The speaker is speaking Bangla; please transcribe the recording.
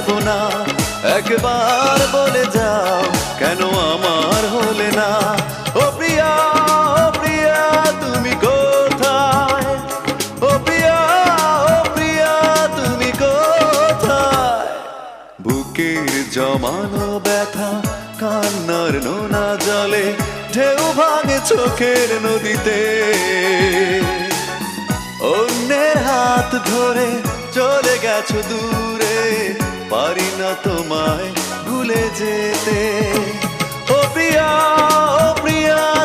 পারবো না। একবার বলে যাও কেন আমার হলে না। ও প্রিয়া, ও প্রিয়া তুমি কোথায়? ও প্রিয়া, ও প্রিয়া তুমি কোথায়? বুকের জমানো ব্যথা কান্নার নোনা জলে ঢেউ ভাঙে চোখের নদীতে। অন্যের হাত ধরে চলে গেছো দূরে, পারি না তোমায় ভুলে যেতে। ও প্রিয়া, ও প্রিয়া